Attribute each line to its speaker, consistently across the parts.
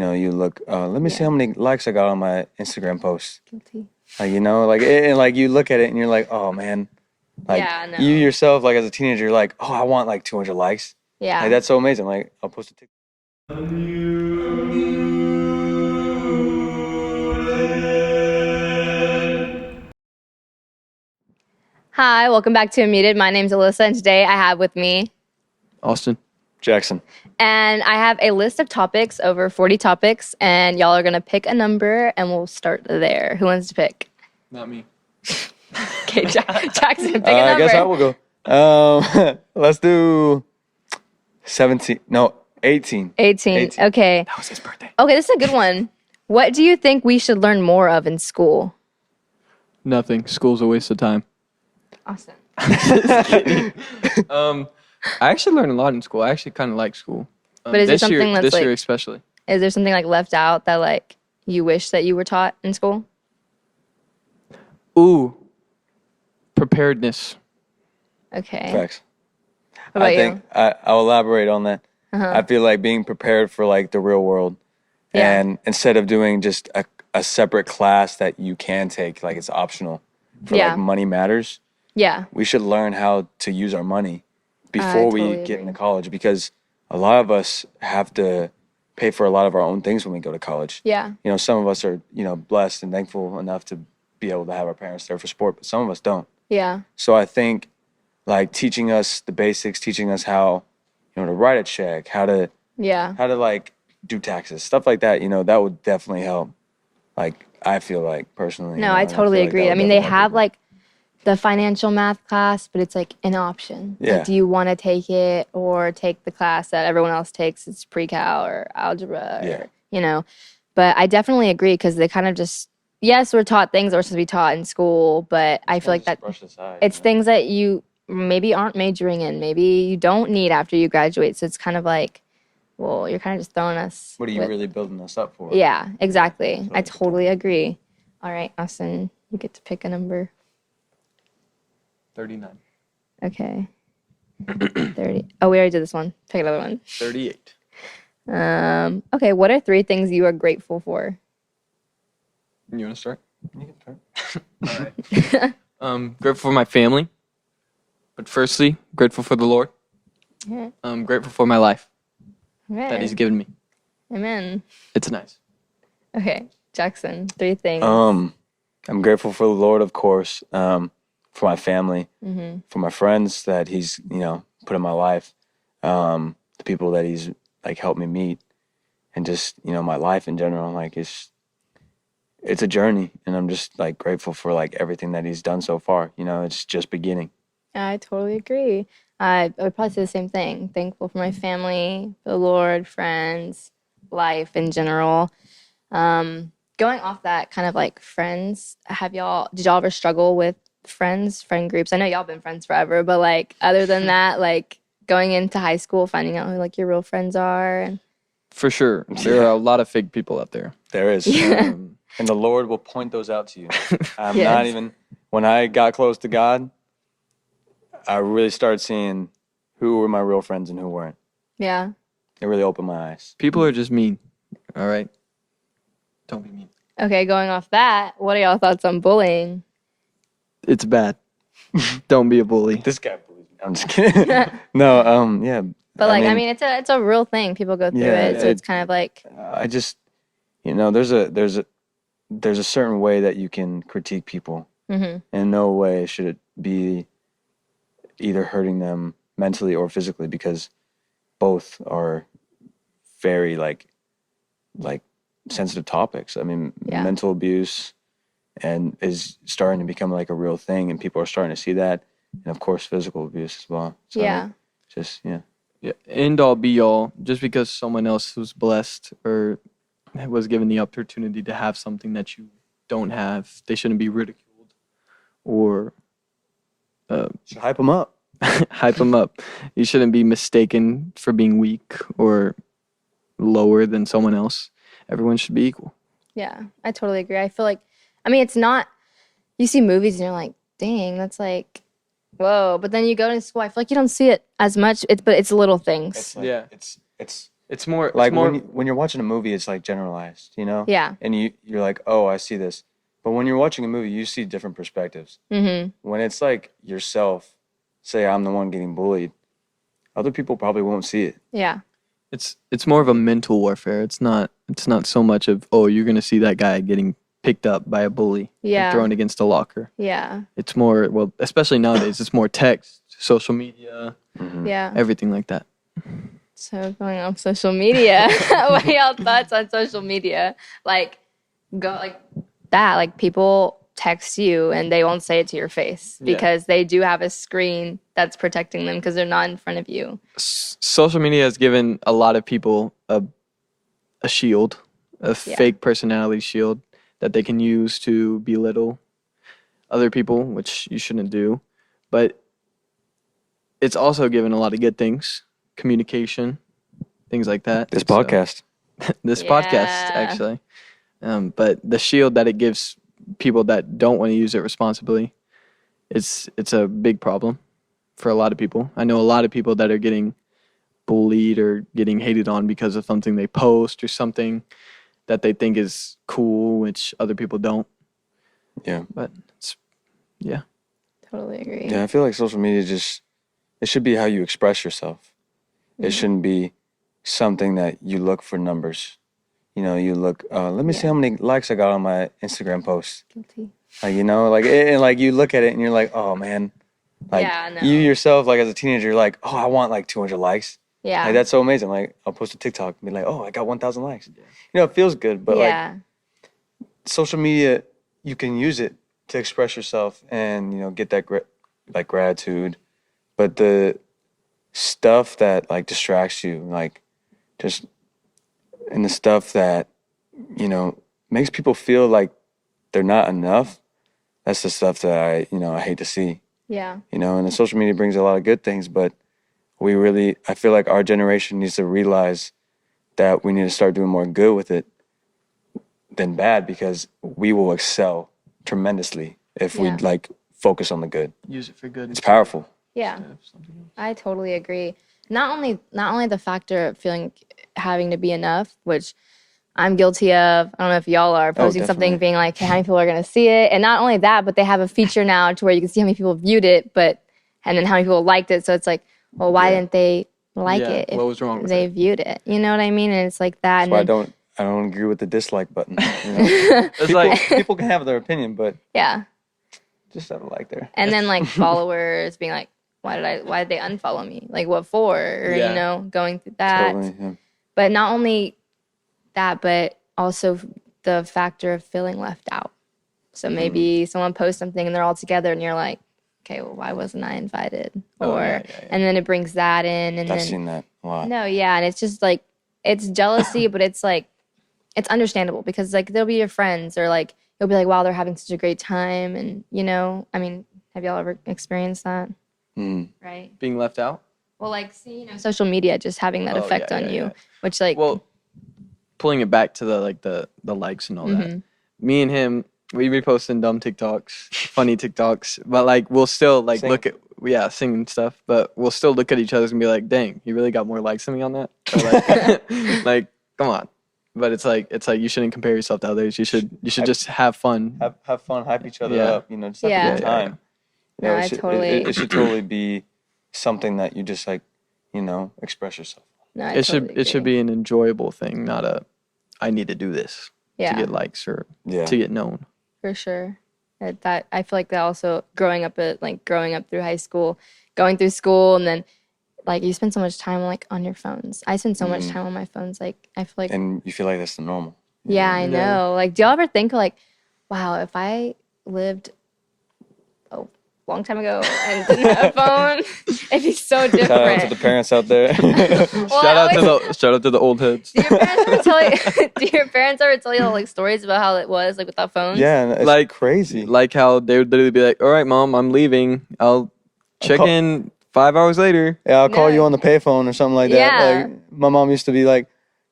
Speaker 1: you look, let me see how many likes I got on my Instagram post.
Speaker 2: Guilty.
Speaker 1: Like, and like you look at it and you're like, oh man, like
Speaker 2: Yeah, no.
Speaker 1: you yourself, like as a teenager, you're like, oh, I want like 200 likes.
Speaker 2: Yeah.
Speaker 1: Like that's so amazing. Like I'll post a TikTok.
Speaker 2: Hi, welcome back to Unmuted. My name's Alyssa, and today I have with me,
Speaker 3: Austin.
Speaker 1: Jackson.
Speaker 2: and I have a list of topics, over 40 topics, and y'all are going to pick a number, and we'll start there. Who wants to pick?
Speaker 3: Not me.
Speaker 2: Okay, Jackson, pick a number.
Speaker 1: I guess I will go. Let's do 17. No, 18.
Speaker 2: 18. Okay.
Speaker 3: That was his birthday.
Speaker 2: Okay, this is a good one. What do you think we should learn more of in school?
Speaker 3: Nothing. School's a waste of time.
Speaker 2: Austin.
Speaker 3: I actually learned a lot in school. I actually kind of like school.
Speaker 2: But is there something that's
Speaker 3: this
Speaker 2: like,
Speaker 3: year especially?
Speaker 2: is there something like left out that like you wish that you were taught in school?
Speaker 3: Ooh, preparedness.
Speaker 2: Okay.
Speaker 1: Facts.
Speaker 2: What about
Speaker 1: I think I'll elaborate on that.
Speaker 2: Uh-huh.
Speaker 1: I feel like being prepared for like the real world,
Speaker 2: Yeah.
Speaker 1: and instead of doing just a separate class that you can take, like it's optional for
Speaker 2: Yeah.
Speaker 1: like money matters.
Speaker 2: Yeah.
Speaker 1: We should learn how to use our money before
Speaker 2: totally
Speaker 1: we get
Speaker 2: agree.
Speaker 1: into college, because a lot of us have to pay for a lot of our own things when we go to college.
Speaker 2: Yeah.
Speaker 1: Some of us are, blessed and thankful enough to be able to have our parents there for support, but some of us don't.
Speaker 2: Yeah.
Speaker 1: So I think like teaching us the basics, teaching us how, to write a check, how to
Speaker 2: Yeah.
Speaker 1: like do taxes, stuff like that, that would definitely help. Like I feel like personally.
Speaker 2: No, I totally
Speaker 1: feel like
Speaker 2: agree.
Speaker 1: that
Speaker 2: I
Speaker 1: would
Speaker 2: mean, they
Speaker 1: definitely help
Speaker 2: have
Speaker 1: people.
Speaker 2: like the financial math class, but it's like an option.
Speaker 1: Yeah.
Speaker 2: Like, do you want to take it or take the class that everyone else takes? It's pre-cal or algebra,
Speaker 1: Yeah.
Speaker 2: But I definitely agree because they kind of just, yes, we're taught things that we're supposed to be taught in school, but I feel like
Speaker 1: Just
Speaker 2: that
Speaker 1: brush aside,
Speaker 2: it's things that you maybe aren't majoring in, maybe you don't need after you graduate. So it's kind of like, well, you're kind of just throwing us.
Speaker 1: What are you really building us up for?
Speaker 2: Yeah, exactly.
Speaker 1: That's what
Speaker 2: I
Speaker 1: I
Speaker 2: totally agree. All right, Austin, you get to pick a number.
Speaker 3: 39.
Speaker 2: Okay. 30. Oh, we already did this one. Pick another one.
Speaker 3: 38.
Speaker 2: Okay, what are 3 things you are grateful for?
Speaker 3: You want to start?
Speaker 1: You can try.
Speaker 3: All right. Grateful for my family. But firstly, grateful for the Lord.
Speaker 2: Yeah.
Speaker 3: Grateful for my life
Speaker 2: Okay.
Speaker 3: that He's given me.
Speaker 2: Amen.
Speaker 3: It's nice.
Speaker 2: Okay, Jackson, 3 things.
Speaker 1: I'm grateful for the Lord, of course, for my family,
Speaker 2: Mm-hmm.
Speaker 1: for my friends that He's, put in my life, the people that He's like helped me meet, and just, my life in general. Like it's a journey, and I'm just like grateful for like everything that He's done so far. It's just beginning.
Speaker 2: I totally agree. I would probably say the same thing. Thankful for my family, the Lord, friends, life in general. Going off that kind of like friends, did y'all ever struggle with friend groups? I know y'all been friends forever, but like other than that, like going into high school, finding out who like your real friends are. And
Speaker 3: For sure. There are a lot of fake people out there.
Speaker 1: There is.
Speaker 2: Yeah.
Speaker 1: And the Lord will point those out to you. I'm
Speaker 2: Yes.
Speaker 1: not even, when I got close to God, I really started seeing who were my real friends and who weren't.
Speaker 2: Yeah.
Speaker 1: It really opened my eyes.
Speaker 3: People are just mean. All right? Don't be mean.
Speaker 2: Okay, going off that, what are y'all thoughts on bullying?
Speaker 3: It's bad. Don't be a bully.
Speaker 1: This guy bullies me. I'm just kidding. No, yeah.
Speaker 2: But like, I mean, it's a real thing. People go through
Speaker 1: Yeah,
Speaker 2: it, so it's kind of like,
Speaker 1: I just, there's a certain way that you can critique people.
Speaker 2: mm-hmm.
Speaker 1: In no way should it be either hurting them mentally or physically, because both are very like sensitive topics. I mean,
Speaker 2: Yeah.
Speaker 1: mental abuse and is starting to become like a real thing, and people are starting to see that, and of course physical abuse as well. So
Speaker 2: Yeah.
Speaker 1: just
Speaker 3: Yeah, end all be all. Just because someone else was blessed or was given the opportunity to have something that you don't have, they shouldn't be ridiculed or
Speaker 1: should hype them up.
Speaker 3: hype them up. You shouldn't be mistaken for being weak or lower than someone else. Everyone should be equal.
Speaker 2: Yeah, I totally agree. I feel like, I mean, it's not, you see movies and you're like, dang, that's like, whoa. But then you go to school, I feel like you don't see it as much. But it's little things.
Speaker 1: It's like,
Speaker 3: Yeah.
Speaker 1: it's
Speaker 3: It's more
Speaker 1: Like
Speaker 3: it's more
Speaker 1: when you're watching a movie, it's like generalized, you know?
Speaker 2: Yeah.
Speaker 1: And you're like, oh, I see this. But when you're watching a movie, you see different perspectives.
Speaker 2: Mm-hmm.
Speaker 1: When it's like yourself, say I'm the one getting bullied, other people probably won't see it.
Speaker 2: Yeah.
Speaker 3: it's more of a mental warfare. It's not so much of, oh, you're gonna see that guy getting picked up by a bully
Speaker 2: Yeah.
Speaker 3: and thrown against a locker.
Speaker 2: Yeah.
Speaker 3: It's more, well, especially nowadays, it's more text, social media,
Speaker 1: Mhm.
Speaker 2: Yeah.
Speaker 3: everything like that.
Speaker 2: So going off social media, what are y'all thoughts on social media? Like, go like that. Like people text you and they won't say it to your face
Speaker 3: Yeah.
Speaker 2: because they do have a screen that's protecting them because they're not in front of you.
Speaker 3: Social media has given a lot of people a shield, a
Speaker 2: Yeah.
Speaker 3: fake personality shield that they can use to belittle other people, which you shouldn't do. But it's also given a lot of good things, communication, things like that.
Speaker 1: This
Speaker 3: So-
Speaker 1: podcast.
Speaker 3: this podcast,
Speaker 2: Yeah.
Speaker 3: actually. But the shield that it gives people that don't want to use it responsibly, it's a big problem for a lot of people. I know a lot of people that are getting bullied or getting hated on because of something they post or something that they think is cool, which other people don't.
Speaker 1: Yeah.
Speaker 3: But it's
Speaker 2: Totally agree.
Speaker 1: Yeah, I feel like social media it should be how you express yourself. It
Speaker 2: Mhm.
Speaker 1: shouldn't be something that you look for numbers. You know, you look, let me see
Speaker 2: Yeah.
Speaker 1: how many likes I got on my Instagram post.
Speaker 2: Guilty.
Speaker 1: Like, you know, like, and like you look at it and you're like, oh man. Like,
Speaker 2: Yeah, no.
Speaker 1: you yourself, like as a teenager, you're like, oh, I want like 200 likes.
Speaker 2: Yeah.
Speaker 1: Like, that's so amazing. Like, I'll post a TikTok and be like, oh, I got 1,000 likes. You know, it feels good, but like,
Speaker 2: yeah.
Speaker 1: social media, you can use it to express yourself and, you know, get that like gratitude. But the stuff that like distracts you, like just, and the stuff that, you know, makes people feel like they're not enough, that's the stuff that I hate to see,
Speaker 2: Yeah.
Speaker 1: you know, and the social media brings a lot of good things, but I feel like our generation needs to realize that we need to start doing more good with it than bad, because we will excel tremendously if we
Speaker 2: Yeah.
Speaker 1: like focus on the good.
Speaker 3: use it for good.
Speaker 1: It's powerful.
Speaker 2: Yeah.
Speaker 3: instead of something else.
Speaker 2: I totally agree. Not only the factor of having to be enough, which I'm guilty of. I don't know if y'all are posting something
Speaker 1: definitely.
Speaker 2: being like, hey, how many people are going to see it? And not only that, but they have a feature now to where you can see how many people viewed it, and then how many people liked it. So it's like, well, why
Speaker 1: Yeah.
Speaker 2: didn't they like
Speaker 3: Yeah,
Speaker 2: it if
Speaker 3: what was wrong with
Speaker 2: they
Speaker 3: it?
Speaker 2: viewed it? You know what I mean? And it's like that.
Speaker 1: That's why
Speaker 2: And
Speaker 1: I don't agree with the dislike button. You know?
Speaker 3: It's like
Speaker 1: people can have their opinion, but
Speaker 2: yeah.
Speaker 1: just have a like there.
Speaker 2: And then like followers being like, why did they unfollow me? Like what for? Or,
Speaker 3: Yeah.
Speaker 2: you know, going through that.
Speaker 1: Totally. Yeah.
Speaker 2: But not only that, but also the factor of feeling left out. So maybe someone posts something and they're all together and you're like, okay, well, why wasn't I invited?
Speaker 3: Oh,
Speaker 2: Or,
Speaker 3: yeah.
Speaker 2: and then it brings that in. And
Speaker 1: I've
Speaker 2: then,
Speaker 1: seen that a lot.
Speaker 2: no, yeah. And it's just like, it's jealousy, but it's like, it's understandable because like they'll be your friends or like, you'll be like, wow, they're having such a great time. And, you know, I mean, have y'all ever experienced that?
Speaker 1: Mm.
Speaker 2: Right.
Speaker 3: being left out.
Speaker 2: Well, like, see, you know, social media just having that
Speaker 3: Oh,
Speaker 2: effect
Speaker 3: yeah,
Speaker 2: on
Speaker 3: yeah,
Speaker 2: you,
Speaker 3: yeah.
Speaker 2: which like,
Speaker 3: Well, pulling it back to the likes and all that.
Speaker 2: mhm.
Speaker 3: Me and him, we be posting dumb TikToks, funny TikToks, but like we'll still like
Speaker 1: Sing.
Speaker 3: look at singing stuff, but we'll still look at each other and be like, dang, you really got more likes than me on that? Or like, like, come on. But it's like you shouldn't compare yourself to others. You should just have fun.
Speaker 1: Have fun, hype each other
Speaker 3: Yeah.
Speaker 1: up. You know, just have
Speaker 2: Yeah.
Speaker 1: a good time. You know,
Speaker 2: No, I
Speaker 1: it should,
Speaker 2: totally-
Speaker 1: it should totally be something that you just like, you know, express yourself.
Speaker 2: No, I
Speaker 3: It should
Speaker 2: totally agree.
Speaker 3: be an enjoyable thing, not a I need to do this
Speaker 2: yeah,
Speaker 3: to get likes or
Speaker 1: Yeah.
Speaker 3: to get known.
Speaker 2: for sure. That I feel like that also growing up through high school, going through school, and then like you spend so much time like on your phones. I spend so much
Speaker 1: Mhm.
Speaker 2: time on my phones. Like I feel like
Speaker 1: And you feel like that's the normal.
Speaker 2: yeah, I
Speaker 3: Yeah.
Speaker 2: know. Like, do y'all ever think like, wow, if I lived a long time ago and didn't have a phone, it'd be so different.
Speaker 1: Shout out to the parents out there.
Speaker 3: Shout out to the old heads.
Speaker 2: Do your parents ever tell you? Do your parents ever tell you like stories about how it was like without phones?
Speaker 1: Yeah, and it's
Speaker 3: Like-
Speaker 1: crazy.
Speaker 3: Like how they would literally be like, "All right, mom, I'm leaving. I'll check
Speaker 1: call-
Speaker 3: in 5 hours later."
Speaker 1: Yeah, I'll call
Speaker 2: Yeah.
Speaker 1: you on the payphone or something like that.
Speaker 2: Yeah.
Speaker 1: Like my mom used to be like,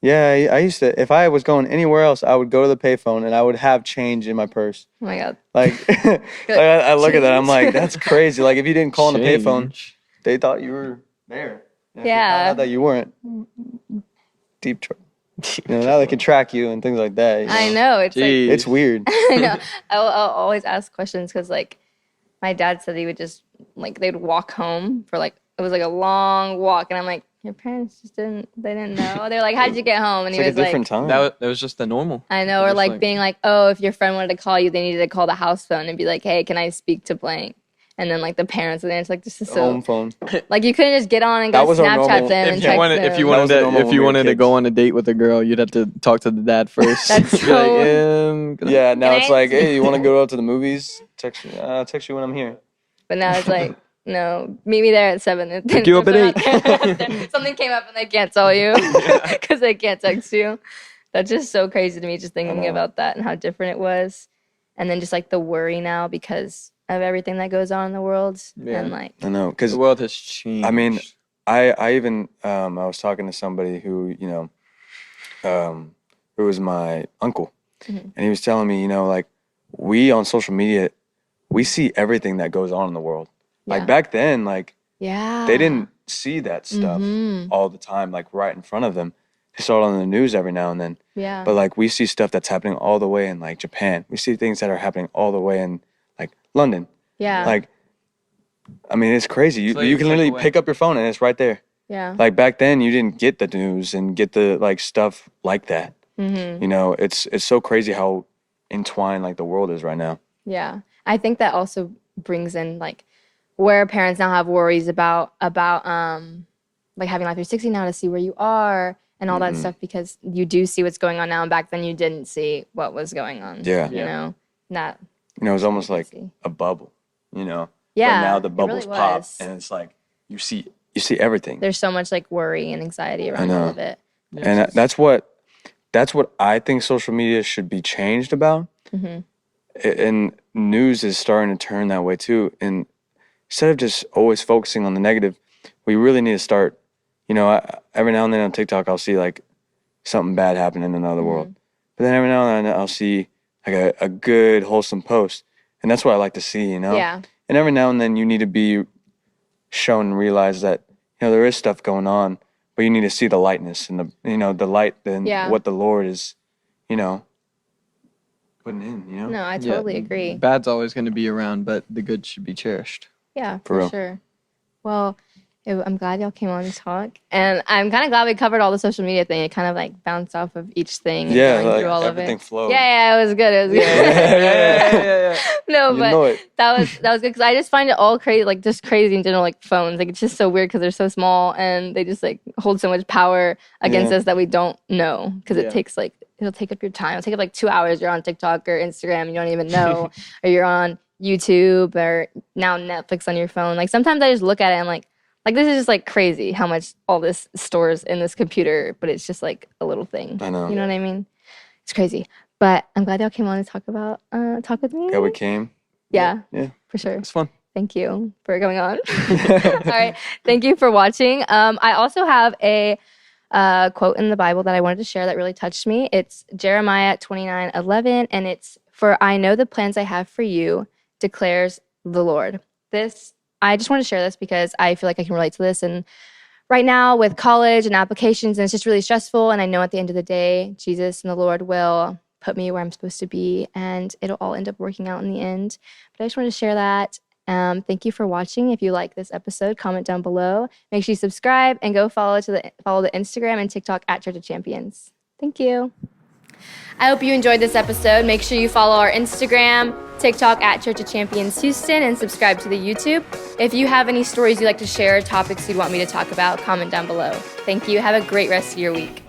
Speaker 1: yeah, I used to. If I was going anywhere else, I would go to the payphone and I would have change in my purse.
Speaker 2: Oh my god.
Speaker 1: Like, I look at that, I'm like, that's crazy. Like if you didn't call on the payphone,
Speaker 3: Change.
Speaker 1: they thought you were there. And if they
Speaker 2: Yeah.
Speaker 1: found out that you weren't. deep trouble. Now they can track you and things like that.
Speaker 2: I know. It's like,
Speaker 3: Jeez.
Speaker 1: It's weird.
Speaker 2: I know. I'll always ask questions because, like, my dad said he would just, like, they'd walk home for, like, it was, like, a long walk. And I'm like, your parents just they didn't know. They're like, how'd you get home? And
Speaker 1: It's
Speaker 2: he
Speaker 1: like
Speaker 2: was
Speaker 1: a different
Speaker 2: like,
Speaker 1: time.
Speaker 3: That was just the normal.
Speaker 2: I know. Or,
Speaker 3: Just
Speaker 2: like,
Speaker 3: like-
Speaker 2: being like, oh, if your friend wanted to call you, they needed to call the house phone and be like, hey, can I speak to blank? And then, like, the parents would answer, like, this is
Speaker 1: Home
Speaker 2: so,
Speaker 1: phone.
Speaker 2: like, you couldn't just get on and
Speaker 1: That
Speaker 2: go
Speaker 1: was our
Speaker 2: Snapchat
Speaker 1: normal-
Speaker 2: them and
Speaker 3: If
Speaker 2: text
Speaker 3: you wanted,
Speaker 2: them.
Speaker 3: if you
Speaker 1: That was the
Speaker 3: wanted to,
Speaker 1: normal
Speaker 3: if
Speaker 1: when
Speaker 3: you
Speaker 1: we were
Speaker 3: wanted to
Speaker 1: kids.
Speaker 3: go on a date with a girl, you'd have to talk to the dad first.
Speaker 2: That's
Speaker 3: Be
Speaker 2: so-
Speaker 1: Yeah, now
Speaker 2: Can
Speaker 1: it's
Speaker 2: I-
Speaker 1: like, hey, you want to go out to the movies? Text you. I'll text you when I'm here.
Speaker 2: But now it's like, no, meet me there at 7.
Speaker 3: Pick you up at
Speaker 2: If they're not there, something came up and they can't tell you because they can't text you. That's just so crazy to me, just thinking
Speaker 1: know.
Speaker 2: about that and how different it was. And then just like the worry now because of everything that goes on in the world.
Speaker 3: Yeah.
Speaker 2: And like,
Speaker 1: I know, because
Speaker 3: The world has changed.
Speaker 1: I mean, I even I was talking to somebody who who was my uncle,
Speaker 2: Mhm.
Speaker 1: and he was telling me, like, we on social media, we see everything that goes on in the world. Like
Speaker 2: yeah.
Speaker 1: back then, like
Speaker 2: Yeah.
Speaker 1: they didn't see that stuff
Speaker 2: Mhm.
Speaker 1: all the time, like right in front of them. They saw it on the news every now and then.
Speaker 2: Yeah.
Speaker 1: But like we see stuff that's happening all the way in like Japan. We see things that are happening all the way in like London.
Speaker 2: Yeah.
Speaker 1: Like, I mean, it's crazy. You
Speaker 3: It's like-
Speaker 1: you
Speaker 3: it's
Speaker 1: can
Speaker 3: like
Speaker 1: literally
Speaker 3: away.
Speaker 1: pick up your phone and it's right there.
Speaker 2: yeah.
Speaker 1: Like back then, you didn't get the news and get the like stuff like that.
Speaker 2: Mm-hmm.
Speaker 1: It's so crazy how entwined like the world is right now.
Speaker 2: Yeah. I think that also brings in like where parents now have worries about like having Life 360 now to see where you are and all that
Speaker 1: Mhm.
Speaker 2: stuff because you do see what's going on now and back then you didn't see what was going on.
Speaker 1: Yeah.
Speaker 2: You know? Not
Speaker 1: It's almost like
Speaker 2: see.
Speaker 1: a bubble.
Speaker 2: Yeah.
Speaker 1: But now the
Speaker 2: it
Speaker 1: bubbles
Speaker 2: really
Speaker 1: pop
Speaker 2: was.
Speaker 1: and it's like you see everything.
Speaker 2: There's so much like worry and anxiety around all
Speaker 1: know.
Speaker 2: of it.
Speaker 3: Yeah,
Speaker 1: And
Speaker 3: it's-
Speaker 1: that's what I think social media should be changed about.
Speaker 2: hmm
Speaker 1: And news is starting to turn that way too. And instead of just always focusing on the negative, we really need to start. Every now and then on TikTok, I'll see like something bad happen in another world, but then every now and then I'll see like a good wholesome post, and that's what I like to see.
Speaker 2: Yeah.
Speaker 1: And every now and then you need to be shown and realize that there is stuff going on, but you need to see the lightness and the light and
Speaker 2: Yeah.
Speaker 1: what the Lord is, putting in.
Speaker 2: No, I
Speaker 3: Yeah.
Speaker 2: totally agree.
Speaker 3: Bad's always going to be around, but the good should be cherished.
Speaker 2: Yeah,
Speaker 1: For
Speaker 2: for
Speaker 1: real.
Speaker 2: sure. Well, I'm glad y'all came on to talk, and I'm kind of glad we covered all the social media thing. It kind of like bounced off of each thing. And
Speaker 1: Yeah,
Speaker 2: going
Speaker 1: like
Speaker 2: through all
Speaker 1: everything
Speaker 2: of it.
Speaker 1: flowed.
Speaker 2: Yeah, it was good. It was good.
Speaker 3: yeah.
Speaker 2: No,
Speaker 1: You
Speaker 2: but
Speaker 1: know it.
Speaker 2: that was good because I just find it all crazy, like just crazy in general, like phones. Like it's just so weird because they're so small and they just like hold so much power against
Speaker 1: Yeah.
Speaker 2: us that we don't know because
Speaker 3: Yeah.
Speaker 2: it takes like it'll take up your time. It'll take up like 2 hours. You're on TikTok or Instagram, you don't even know, or you're on YouTube or now Netflix on your phone. Like sometimes I just look at it and like this is just like crazy how much all this stores in this computer, but it's just like a little thing.
Speaker 1: I know.
Speaker 2: You know what I mean? It's crazy. But I'm glad y'all came on to talk with me.
Speaker 1: Yeah, we came.
Speaker 2: Yeah,
Speaker 1: Yeah.
Speaker 2: for sure.
Speaker 3: It's fun.
Speaker 2: Thank you for coming on. All right. Thank you for watching. I also have a quote in the Bible that I wanted to share that really touched me. It's Jeremiah 29:11, and it's, "For I know the plans I have for you, declares the Lord." I just want to share this because I feel like I can relate to this. And right now with college and applications, and it's just really stressful. And I know at the end of the day, Jesus and the Lord will put me where I'm supposed to be, and it'll all end up working out in the end. But I just wanted to share that. Thank you for watching. If you like this episode, comment down below. Make sure you subscribe and go follow the Instagram and TikTok at Church of Champions. Thank you. I hope you enjoyed this episode. Make sure you follow our Instagram, TikTok at Church of Champions Houston, and subscribe to the YouTube. If you have any stories you'd like to share, topics you'd want me to talk about, comment down below. Thank you. Have a great rest of your week.